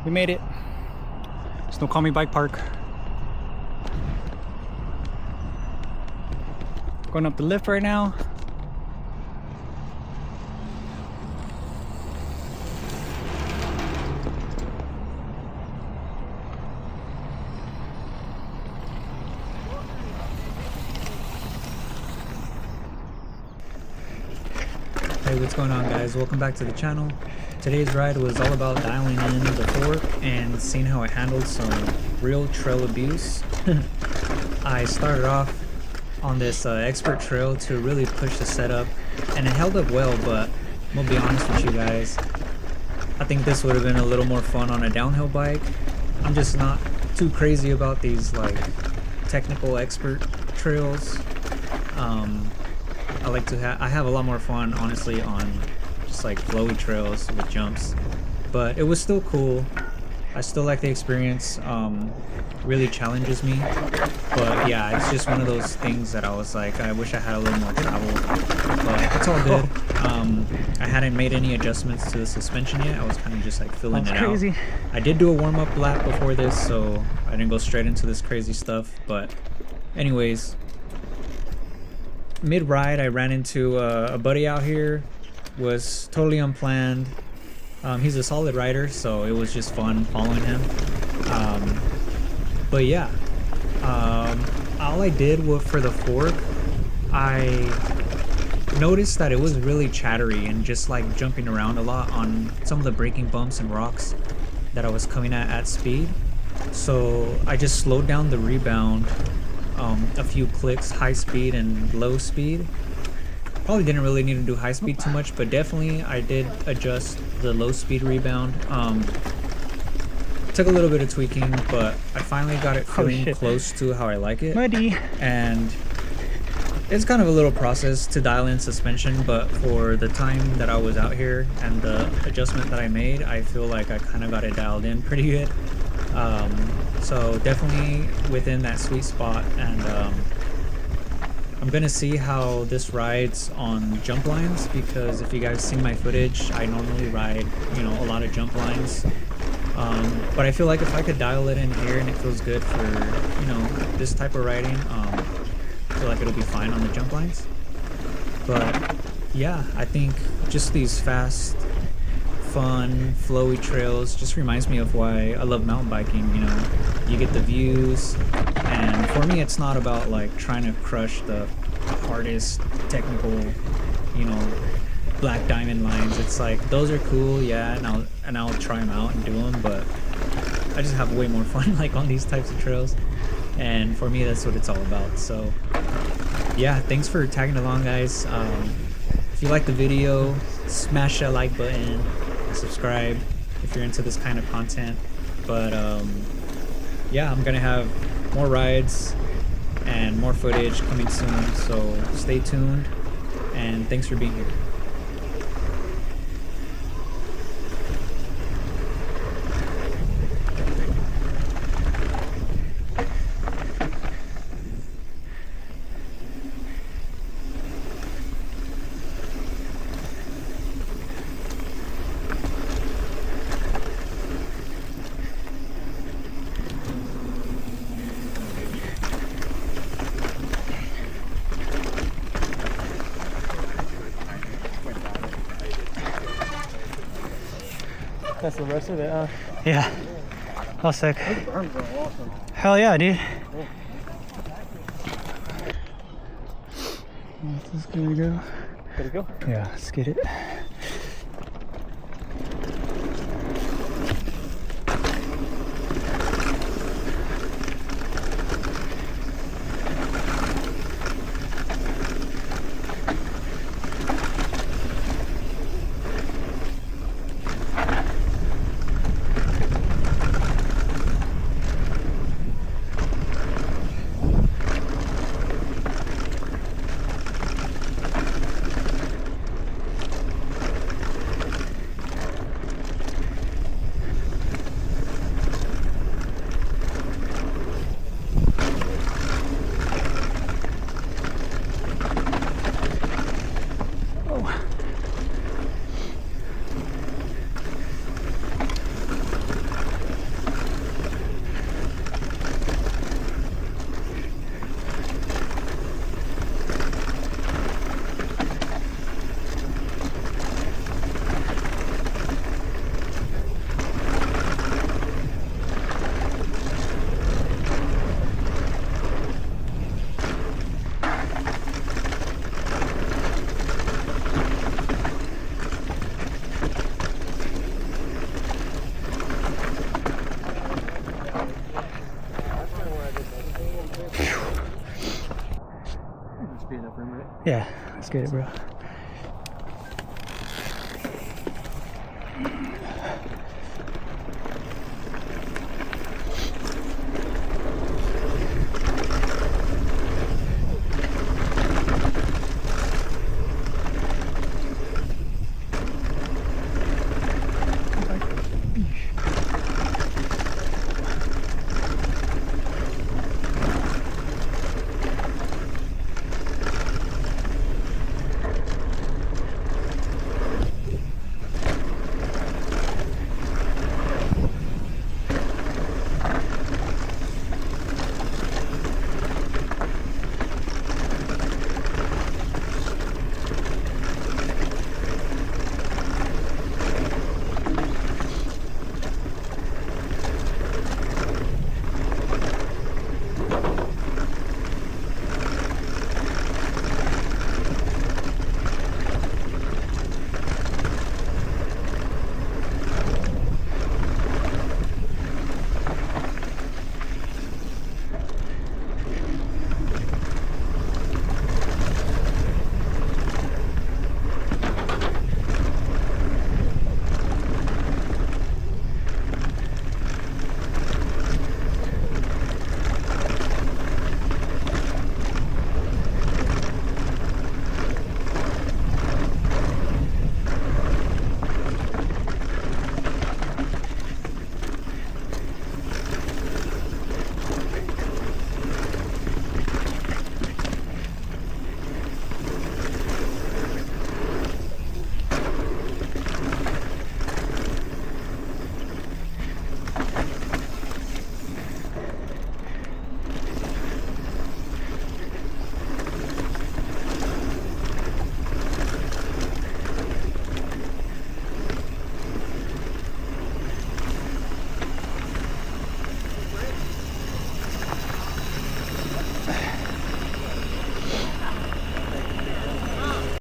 We made it. Snoqualmie Bike Park. Going up the lift right now. Hey, what's going on, guys? Welcome back to the channel. Today's ride was all about dialing in the fork and seeing how it handled some real trail abuse. I started off on this expert trail to really push the setup, and it held up well, but I'm gonna be honest with you guys, I think this would have been a little more fun on a downhill bike. I'm just not too crazy about these like technical expert trails. I have a lot more fun, honestly, on just like flowy trails with jumps, but it was still cool. I still like the experience. Really challenges me, but yeah, it's just one of those things that I was like, I wish I had a little more travel, but it's all good. I hadn't made any adjustments to the suspension yet. I was kind of just like filling it out. I did do a warm-up lap before this, so I didn't go straight into this crazy stuff. But anyways, mid-ride I ran into a buddy out here. Was totally unplanned. He's a solid rider, so it was just fun following him. But yeah, all I did was for the fork, I noticed that it was really chattery and just like jumping around a lot on some of the braking bumps and rocks that I was coming at speed. So I just slowed down the rebound a few clicks, high speed and low speed. Probably didn't really need to do high speed too much, but definitely I did adjust the low speed rebound. Took a little bit of tweaking, but I finally got it feeling close to how I like it. Muddy. And it's kind of a little process to dial in suspension, but for the time that I was out here and the adjustment that I made, I feel like I kind of got it dialed in pretty good. So definitely within that sweet spot, and I'm gonna see how this rides on jump lines, because if you guys see my footage, I normally ride, you know, a lot of jump lines. But I feel like if I could dial it in here and it feels good for, you know, this type of riding, I feel like it'll be fine on the jump lines. But yeah, I think just these fast, fun, flowy trails just reminds me of why I love mountain biking. You know, you get the views, and for me it's not about like trying to crush the hardest technical, you know, black diamond lines. It's like those are cool, yeah, and I'll try them out and do them, but I just have way more fun like on these types of trails, and for me that's what it's all about. So yeah, thanks for tagging along, guys. If you like the video, smash that like button, subscribe if you're into this kind of content. But yeah, I'm gonna have more rides and more footage coming soon, so stay tuned, and thanks for being here. That's the rest of it, Yeah, all sick. Those berms are awesome. Hell yeah, dude. This is gonna go. Good to go? Yeah, let's get it. Yeah, let's get it, bro.